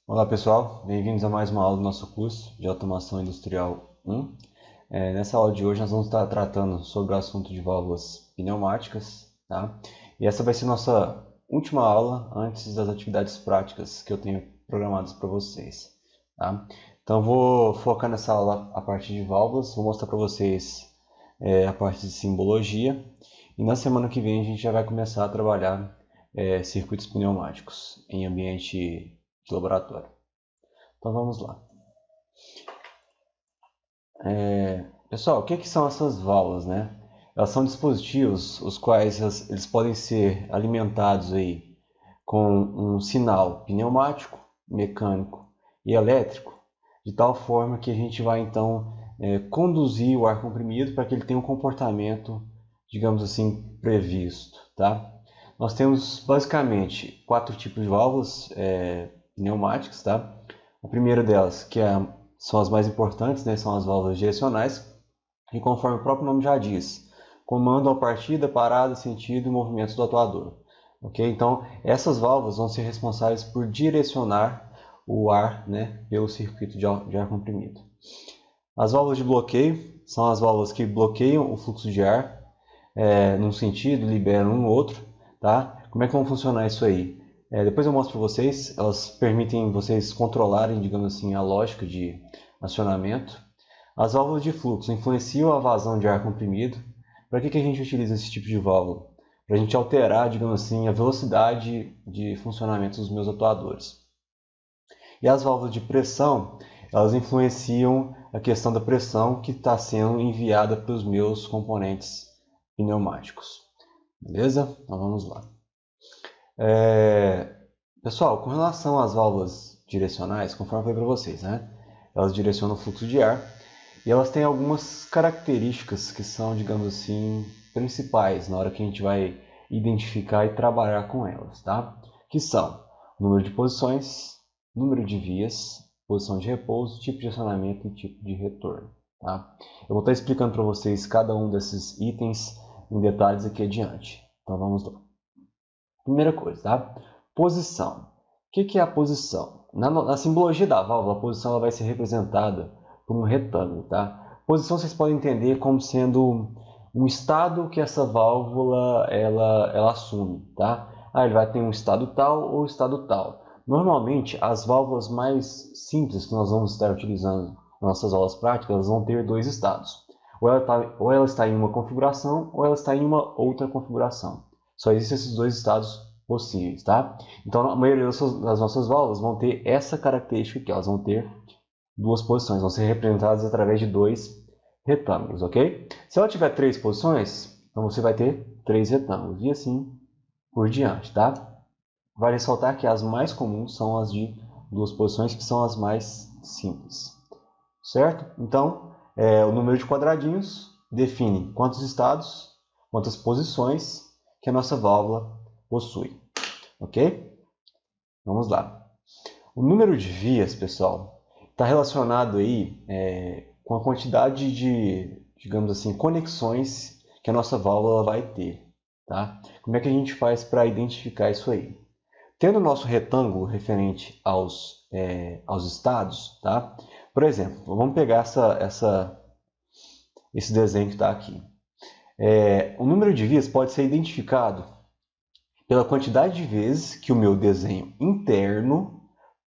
Olá pessoal, bem-vindos a mais uma aula do nosso curso de Automação Industrial 1. Nessa aula de hoje nós vamos estar tratando sobre o assunto de válvulas pneumáticas, tá? E essa vai ser nossa última aula antes das atividades práticas que eu tenho programadas para vocês, tá? Então eu vou focar nessa aula a parte de válvulas, vou mostrar para vocês a parte de simbologia e na semana que vem a gente já vai começar a trabalhar circuitos pneumáticos em ambiente de laboratório. Então vamos lá. Pessoal, o que são essas válvulas, né? Elas são dispositivos os quais eles podem ser alimentados aí com um sinal pneumático, mecânico e elétrico, de tal forma que a gente vai então conduzir o ar comprimido para que ele tenha um comportamento, digamos assim, previsto, tá? Nós temos basicamente quatro tipos de válvulas pneumáticas, tá? A primeira delas, são as mais importantes, né, são as válvulas direcionais, e conforme o próprio nome já diz, comandam a partida, parada, sentido e movimentos do atuador. Okay? Então, essas válvulas vão ser responsáveis por direcionar o ar, né, pelo circuito de ar comprimido. As válvulas de bloqueio são as válvulas que bloqueiam o fluxo de ar num sentido, liberam no outro. Tá? Como é que vão funcionar isso aí? Depois eu mostro para vocês. Elas permitem vocês controlarem, digamos assim, a lógica de acionamento. As válvulas de fluxo influenciam a vazão de ar comprimido. Para que a gente utiliza esse tipo de válvula? Para a gente alterar, digamos assim, a velocidade de funcionamento dos meus atuadores. E as válvulas de pressão, elas influenciam a questão da pressão que está sendo enviada para os meus componentes pneumáticos. Beleza? Então vamos lá. Pessoal, com relação às válvulas direcionais, conforme eu falei para vocês, né? Elas direcionam o fluxo de ar e elas têm algumas características que são, digamos assim, principais na hora que a gente vai identificar e trabalhar com elas, tá? Que são número de posições, número de vias, posição de repouso, tipo de acionamento e tipo de retorno, tá? Eu vou estar explicando para vocês cada um desses itens em detalhes aqui adiante. Então vamos lá. Primeira coisa, tá? Posição. O que é a posição? Na simbologia da válvula, a posição ela vai ser representada por um retângulo, tá? Posição vocês podem entender como sendo um estado que essa válvula ela assume, tá? Ele vai ter um estado tal ou estado tal. Normalmente, as válvulas mais simples que nós vamos estar utilizando nas nossas aulas práticas, elas vão ter dois estados. Ou ela está em uma configuração ou ela está em uma outra configuração. Só existem esses dois estados possíveis, tá? Então, a maioria das nossas válvulas vão ter essa característica aqui, elas vão ter duas posições, vão ser representadas através de dois retângulos, ok? Se ela tiver três posições, então você vai ter três retângulos, e assim por diante, tá? Vale ressaltar que as mais comuns são as de duas posições, que são as mais simples, certo? Então, o número de quadradinhos define quantos estados, quantas posições que a nossa válvula possui, ok? Vamos lá. O número de vias, pessoal, está relacionado aí com a quantidade de, digamos assim, conexões que a nossa válvula vai ter, tá? Como é que a gente faz para identificar isso aí? Tendo o nosso retângulo referente aos estados, tá? Por exemplo, vamos pegar esse desenho que está aqui. O número de vias pode ser identificado pela quantidade de vezes que o meu desenho interno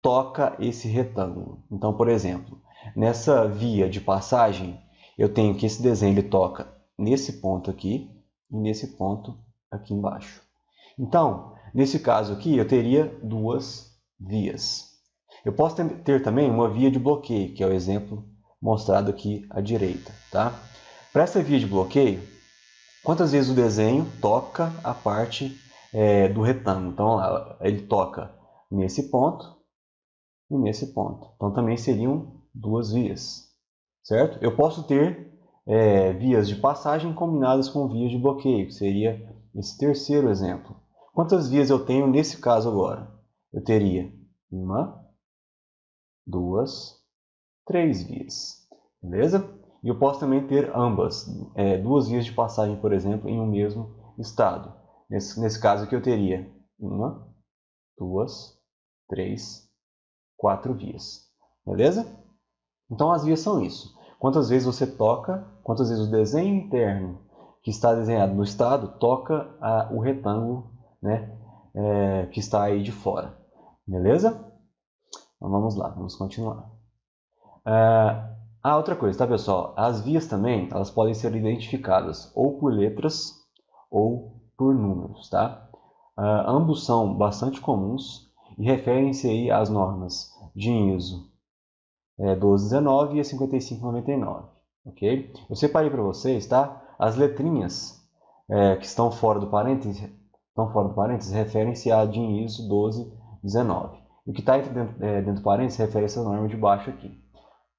toca esse retângulo. Então, por exemplo, nessa via de passagem, eu tenho que esse desenho ele toca nesse ponto aqui e nesse ponto aqui embaixo. Então, nesse caso aqui, eu teria duas vias. Eu posso ter também uma via de bloqueio, que é o exemplo mostrado aqui à direita, tá? Para essa via de bloqueio, quantas vezes o desenho toca a parte do retângulo? Então, ele toca nesse ponto e nesse ponto. Então, também seriam duas vias, certo? Eu posso ter vias de passagem combinadas com vias de bloqueio, que seria esse terceiro exemplo. Quantas vias eu tenho nesse caso agora? Eu teria uma, duas, três vias, beleza? E eu posso também ter ambas, duas vias de passagem, por exemplo, em um mesmo estado. Nesse caso aqui eu teria uma, duas, três, 4 vias. Beleza? Então as vias são isso. Quantas vezes você toca, quantas vezes o desenho interno que está desenhado no estado toca o retângulo, né, que está aí de fora. Beleza? Então vamos lá, vamos continuar. Outra coisa, tá, pessoal? As vias também, elas podem ser identificadas ou por letras ou por números, tá? Ambos são bastante comuns e referem-se aí às normas de ISO 1219 e a 5599, ok? Eu separei para vocês, tá? As letrinhas que estão fora do parênteses, referem-se à DIN ISO 1219. E o que está dentro do parênteses refere a essa norma de baixo aqui,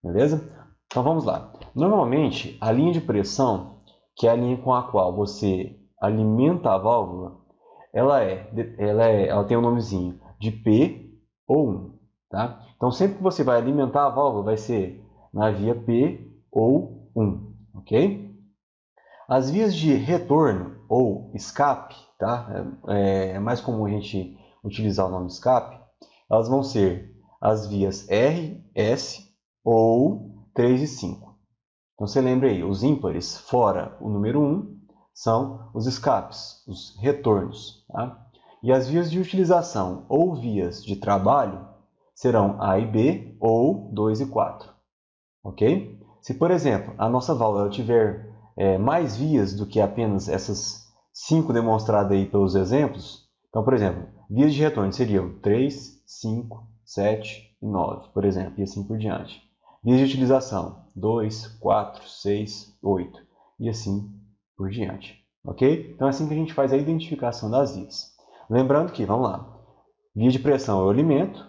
beleza? Então vamos lá. Normalmente, a linha de pressão, que é a linha com a qual você alimenta a válvula, ela tem um nomezinho de P ou 1. Tá? Então, sempre que você vai alimentar a válvula, vai ser na via P ou 1. Ok? As vias de retorno ou escape, tá? É mais comum a gente utilizar o nome escape, elas vão ser as vias R, S ou 3 e 5. Então, você lembra aí, os ímpares fora o número 1 são os escapes, os retornos. Tá? E as vias de utilização ou vias de trabalho serão A e B ou 2 e 4. Ok? Se, por exemplo, a nossa válvula tiver mais vias do que apenas essas 5 demonstradas aí pelos exemplos, então, por exemplo, vias de retorno seriam 3, 5, 7 e 9, por exemplo, e assim por diante. Vias de utilização 2, 4, 6, 8 e assim por diante. Ok? Então é assim que a gente faz a identificação das vias. Lembrando que, vamos lá, via de pressão eu alimento,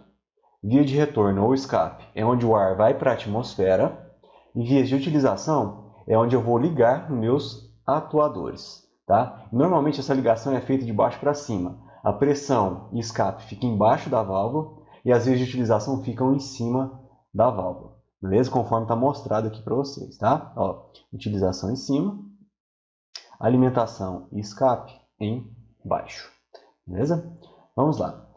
via de retorno ou escape é onde o ar vai para a atmosfera e vias de utilização é onde eu vou ligar nos meus atuadores. Tá? Normalmente essa ligação é feita de baixo para cima. A pressão e escape ficam embaixo da válvula e as vias de utilização ficam em cima da válvula. Beleza? Conforme está mostrado aqui para vocês. Tá? Ó, utilização em cima, alimentação e escape embaixo. Beleza? Vamos lá.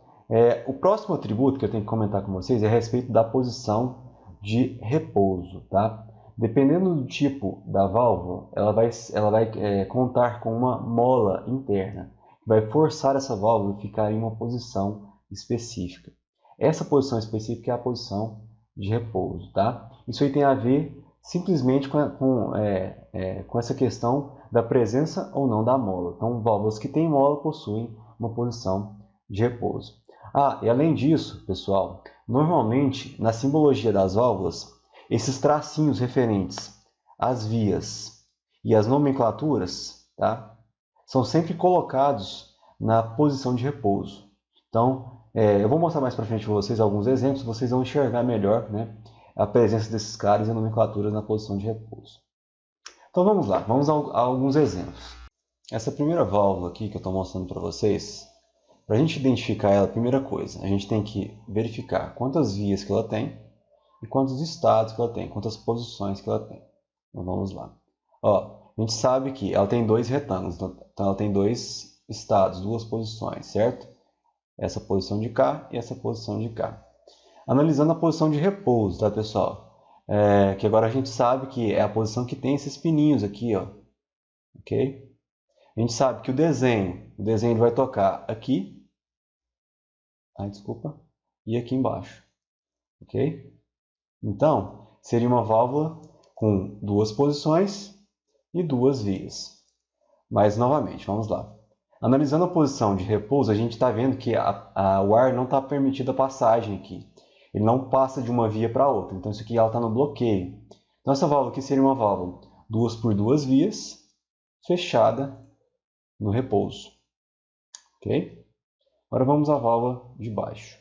O próximo atributo que eu tenho que comentar com vocês é a respeito da posição de repouso. Tá? Dependendo do tipo da válvula, ela vai contar com uma mola interna, que vai forçar essa válvula a ficar em uma posição específica. Essa posição específica é a posição de repouso. Tá? Isso aí tem a ver simplesmente com essa questão da presença ou não da mola. Então, válvulas que têm mola possuem uma posição de repouso. E além disso, pessoal, normalmente na simbologia das válvulas, esses tracinhos referentes às vias e às nomenclaturas, tá, são sempre colocados na posição de repouso. Então, eu vou mostrar mais para frente para vocês alguns exemplos, vocês vão enxergar melhor, né, a presença desses caras e a nomenclatura na posição de repouso. Então vamos lá, vamos a alguns exemplos. Essa primeira válvula aqui que eu estou mostrando para vocês, para a gente identificar ela, primeira coisa, a gente tem que verificar quantas vias que ela tem e quantos estados que ela tem, quantas posições que ela tem. Então vamos lá. A gente sabe que ela tem dois retângulos, então ela tem dois estados, duas posições, certo? Essa posição de cá e essa posição de cá. Analisando a posição de repouso, tá, pessoal? Que agora a gente sabe que é a posição que tem esses pininhos aqui, ó. Ok? A gente sabe que o desenho ele vai tocar aqui, e aqui embaixo, ok? Então, seria uma válvula com duas posições e duas vias. Mas, novamente, vamos lá. Analisando a posição de repouso, a gente está vendo que o ar não está permitido a passagem aqui. Ele não passa de uma via para outra. Então, isso aqui está no bloqueio. Então, essa válvula aqui seria uma válvula 2 por 2 vias, fechada no repouso. Ok? Agora vamos à válvula de baixo.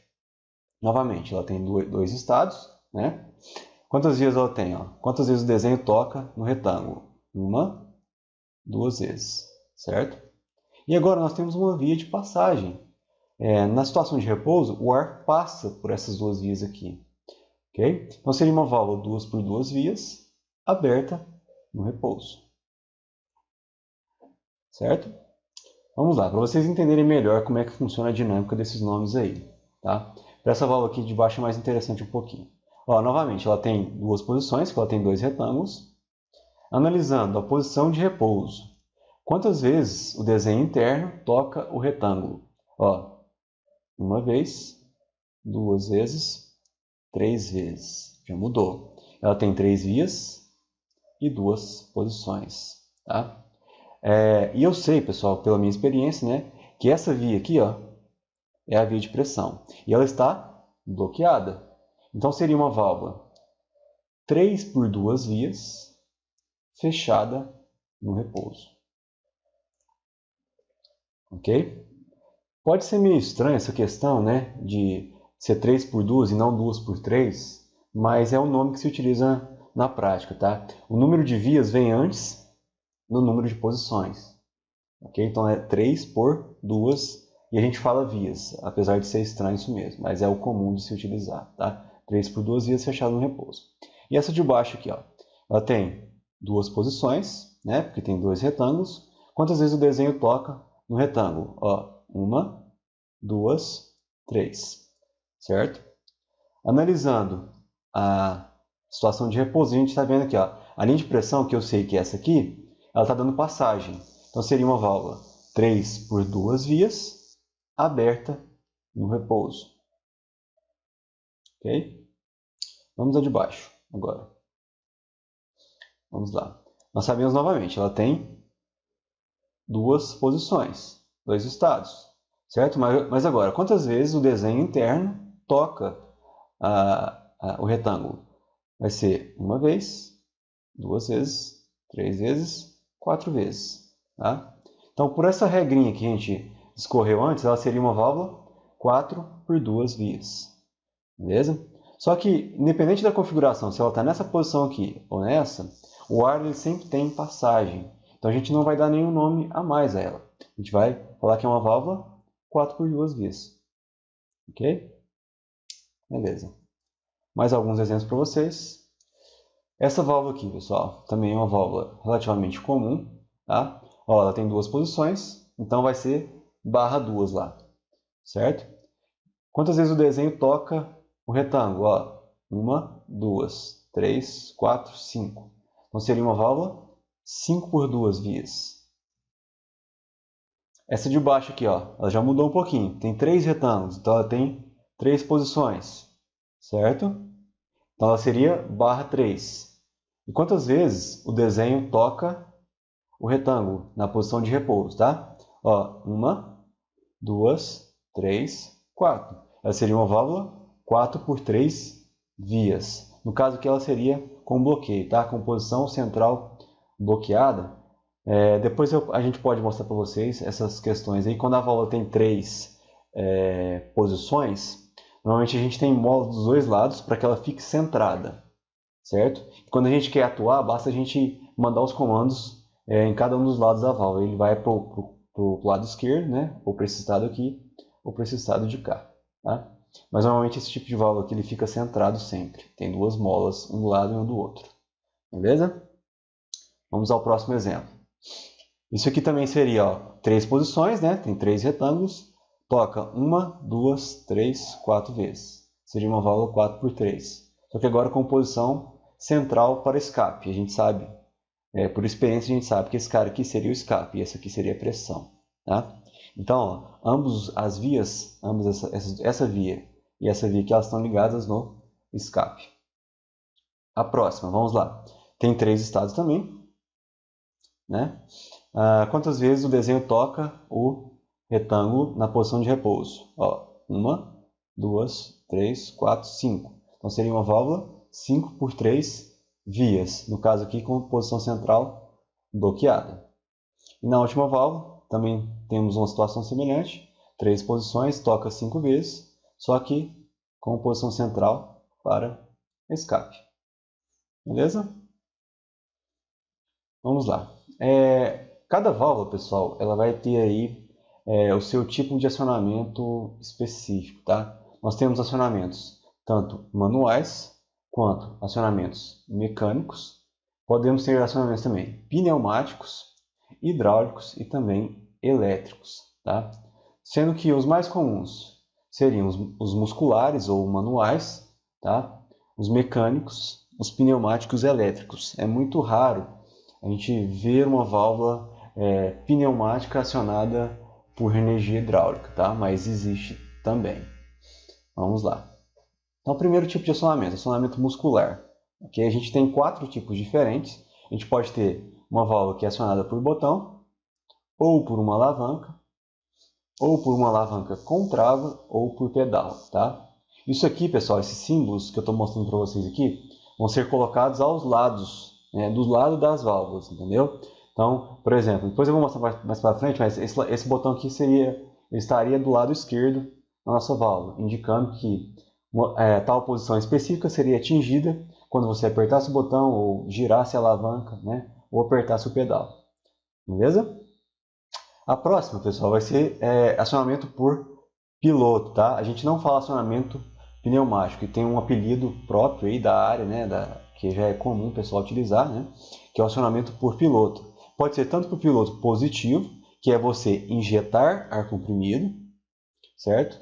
Novamente, ela tem dois estados, né? Quantas vias ela tem? Quantas vezes o desenho toca no retângulo? Uma, duas vezes, certo? E agora nós temos uma via de passagem. Na situação de repouso, o ar passa por essas duas vias aqui. Okay? Então seria uma válvula 2 por 2 vias, aberta no repouso. Certo? Vamos lá, para vocês entenderem melhor como é que funciona a dinâmica desses nomes aí. Tá? Para essa válvula aqui de baixo é mais interessante um pouquinho. Ó, novamente, ela tem duas posições, que ela tem dois retângulos. Analisando a posição de repouso, quantas vezes o desenho interno toca o retângulo? Ó, uma vez, duas vezes, três vezes. Já mudou. Ela tem três vias e duas posições. Tá? E eu sei, pessoal, pela minha experiência, né, que essa via aqui, ó, é a via de pressão. E ela está bloqueada. Então seria uma válvula 3 por 2 vias, fechada no repouso. Ok? Pode ser meio estranha essa questão, né, de ser 3 por 2 e não 2 por 3, mas é o nome que se utiliza na prática, tá? O número de vias vem antes do número de posições. Ok? Então é 3 por 2 e a gente fala vias, apesar de ser estranho isso mesmo, mas é o comum de se utilizar, tá? 3 por 2 vias fechado no repouso. E essa de baixo aqui, ó, ela tem duas posições, né? Porque tem dois retângulos. Quantas vezes o desenho toca no retângulo? Ó, uma, duas, três, certo? Analisando a situação de repouso, a gente está vendo aqui, ó, a linha de pressão, que eu sei que é essa aqui, ela está dando passagem. Então seria uma válvula 3 por 2 vias, aberta no repouso. Ok? Vamos a de baixo agora. Vamos lá. Nós sabemos novamente, ela tem duas posições, dois estados, certo? Mas agora, quantas vezes o desenho interno toca o retângulo? Vai ser uma vez, duas vezes, três vezes, quatro vezes. Tá? Então, por essa regrinha que a gente discorreu antes, ela seria uma válvula 4 por 2 vias. Beleza? Só que, independente da configuração, se ela está nessa posição aqui ou nessa, o ar ele sempre tem passagem. Então a gente não vai dar nenhum nome a mais a ela. A gente vai falar que é uma válvula 4 por 2 vias. Ok? Beleza. Mais alguns exemplos para vocês. Essa válvula aqui, pessoal, também é uma válvula relativamente comum. Tá? Ó, ela tem duas posições, então vai ser barra 2 lá. Certo? Quantas vezes o desenho toca o retângulo? Ó, uma, duas, três, quatro, cinco. Então seria uma válvula 5 por 2 vias. Essa de baixo aqui, ó, ela já mudou um pouquinho. Tem três retângulos, então ela tem três posições, certo? Então ela seria barra 3. E quantas vezes o desenho toca o retângulo na posição de repouso, tá? Ó, uma, duas, três, quatro. Ela seria uma válvula 4 por 3 vias. No caso aqui ela seria com bloqueio, tá? Com posição central bloqueada. Depois a gente pode mostrar para vocês essas questões aí. Quando a válvula tem três posições, normalmente a gente tem mola dos dois lados para que ela fique centrada, certo? Quando a gente quer atuar, basta a gente mandar os comandos em cada um dos lados da válvula. Ele vai para o lado esquerdo, né? Ou para esse estado aqui, ou para esse estado de cá, tá? Mas normalmente esse tipo de válvula aqui ele fica centrado sempre. Tem duas molas, um do lado e um do outro. Beleza? Vamos ao próximo exemplo. Isso aqui também seria, ó, três posições, né? Tem três retângulos. Toca uma, duas, três, quatro vezes. Seria uma válvula 4 por 3. Só que agora com posição central para escape. A gente sabe, por experiência a gente sabe que esse cara aqui seria o escape e essa aqui seria a pressão. Tá? Então, ó, ambas essa via e essa via aqui, elas estão ligadas no escape. A próxima, vamos lá. Tem três estados também. Né? Quantas vezes o desenho toca o retângulo na posição de repouso? Ó, uma, duas, três, quatro, cinco. Então seria uma válvula 5 por 3 vias. No caso aqui com posição central bloqueada. E na última válvula também temos uma situação semelhante. Três posições, toca 5 vezes, só que com posição central para escape. Beleza? Vamos lá. Cada válvula, pessoal, ela vai ter aí o seu tipo de acionamento específico, tá? Nós temos acionamentos tanto manuais quanto acionamentos mecânicos. Podemos ter acionamentos também pneumáticos, hidráulicos e também elétricos, tá? Sendo que os mais comuns seriam os musculares ou manuais, tá? Os mecânicos, os pneumáticos e elétricos. É muito raro a gente ver uma válvula pneumática acionada por energia hidráulica, tá? Mas existe também. Vamos lá. Então, o primeiro tipo de acionamento muscular. Okay? A gente tem 4 tipos diferentes. A gente pode ter uma válvula que é acionada por botão, ou por uma alavanca com trava, ou por pedal, tá? Isso aqui, pessoal, esses símbolos que eu estou mostrando para vocês aqui, vão ser colocados aos lados, dos lados das válvulas, entendeu? Então, por exemplo, depois eu vou mostrar mais para frente, mas esse botão aqui ele estaria do lado esquerdo da nossa válvula, indicando que tal posição específica seria atingida quando você apertasse o botão, ou girasse a alavanca, né? Ou apertasse o pedal. Beleza? A próxima, pessoal, vai ser acionamento por piloto, tá? A gente não fala acionamento pneumático, que tem um apelido próprio aí da área, né? Que já é comum o pessoal utilizar, né? Que é o acionamento por piloto. Pode ser tanto por piloto positivo, que é você injetar ar comprimido, certo?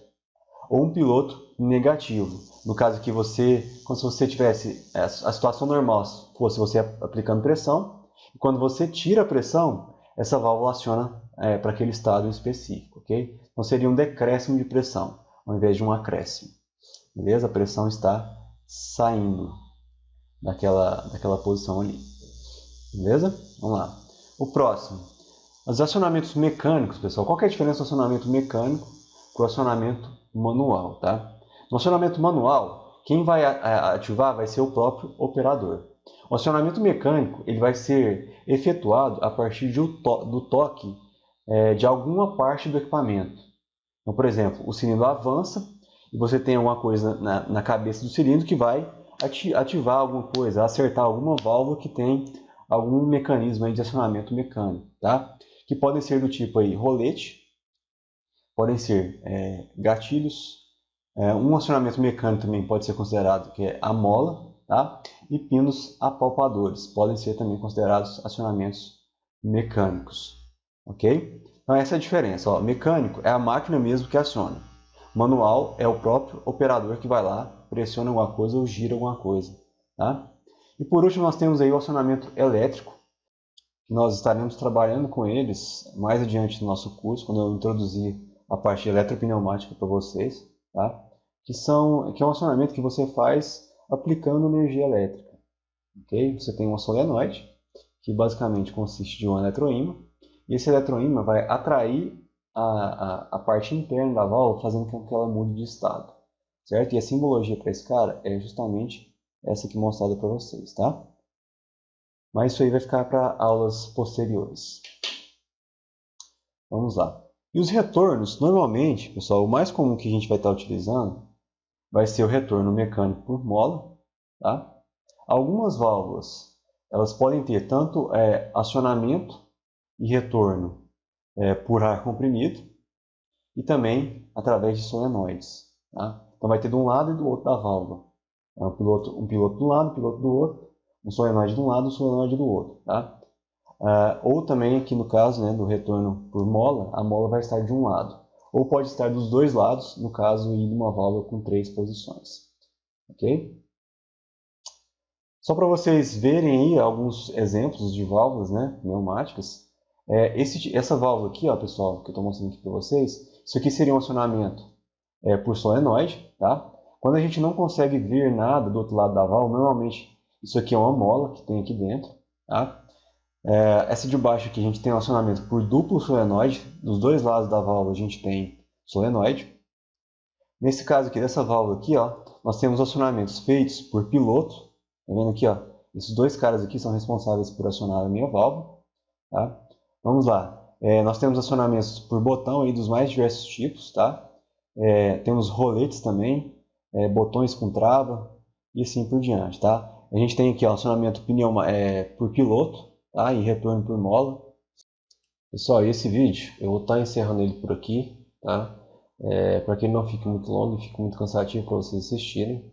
Ou um piloto negativo. No caso que quando você tivesse a situação normal, fosse você aplicando pressão, e quando você tira a pressão, essa válvula aciona para aquele estado específico, ok? Então seria um decréscimo de pressão, ao invés de um acréscimo. Beleza? A pressão está saindo daquela posição ali. Beleza? Vamos lá. O próximo. Os acionamentos mecânicos, pessoal. Qual que é a diferença do acionamento mecânico para o acionamento manual, tá? No acionamento manual, quem vai ativar vai ser o próprio operador. O acionamento mecânico ele vai ser efetuado a partir do toque de alguma parte do equipamento. Então, por exemplo, o cilindro avança e você tem alguma coisa na cabeça do cilindro que vai ativar alguma coisa, acertar alguma válvula que tem algum mecanismo aí de acionamento mecânico, tá? Que podem ser do tipo aí rolete, podem ser gatilhos, um acionamento mecânico também pode ser considerado que é a mola, tá? E pinos apalpadores podem ser também considerados acionamentos mecânicos, ok? Então essa é a diferença, ó. Mecânico é a máquina mesmo que aciona, manual é o próprio operador que vai lá, pressiona alguma coisa ou gira alguma coisa, tá? E por último nós temos aí o acionamento elétrico, que nós estaremos trabalhando com eles mais adiante no nosso curso, quando eu introduzir a parte eletropneumática para vocês, tá? Que é um acionamento que você faz aplicando energia elétrica, ok? Você tem uma solenoide, que basicamente consiste de um eletroímã, e esse eletroímã vai atrair a parte interna da válvula, fazendo com que ela mude de estado, certo? E a simbologia para esse cara é justamente essa aqui mostrada para vocês, tá? Mas isso aí vai ficar para aulas posteriores. Vamos lá. E os retornos, normalmente, pessoal, o mais comum que a gente vai estar utilizando vai ser o retorno mecânico por mola, tá? Algumas válvulas, elas podem ter tanto acionamento e retorno por ar comprimido e também através de solenoides, tá? Então vai ter de um lado e do outro da válvula. Um piloto de um lado, um piloto do outro, um solenoide de um lado, um solenoide do outro, tá? Ou também aqui no caso, né, do retorno por mola, a mola vai estar de um lado. Ou pode estar dos dois lados, no caso de uma válvula com 3 posições. Ok? Só para vocês verem aí alguns exemplos de válvulas, né, pneumáticas. Essa válvula aqui, ó, pessoal, que eu estou mostrando aqui para vocês, isso aqui seria um acionamento por solenoide, tá? Quando a gente não consegue ver nada do outro lado da válvula, normalmente isso aqui é uma mola que tem aqui dentro, tá? Essa de baixo aqui a gente tem um acionamento por duplo solenoide, dos dois lados da válvula a gente tem solenoide. Nesse caso aqui, dessa válvula aqui, ó, nós temos acionamentos feitos por piloto, tá vendo aqui, ó? Esses dois caras aqui são responsáveis por acionar a minha válvula, tá? Vamos lá, nós temos acionamentos por botão aí dos mais diversos tipos, tá? Temos roletes também, botões com trava e assim por diante, tá? A gente tem aqui ó, acionamento por piloto, tá? E retorno por mola. Pessoal, esse vídeo eu vou estar encerrando ele por aqui, tá? Para que ele não fique muito longo e fique muito cansativo para vocês assistirem.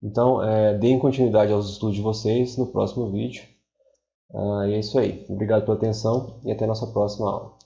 Então, deem continuidade aos estudos de vocês no próximo vídeo. E é isso aí. Obrigado pela atenção e até a nossa próxima aula.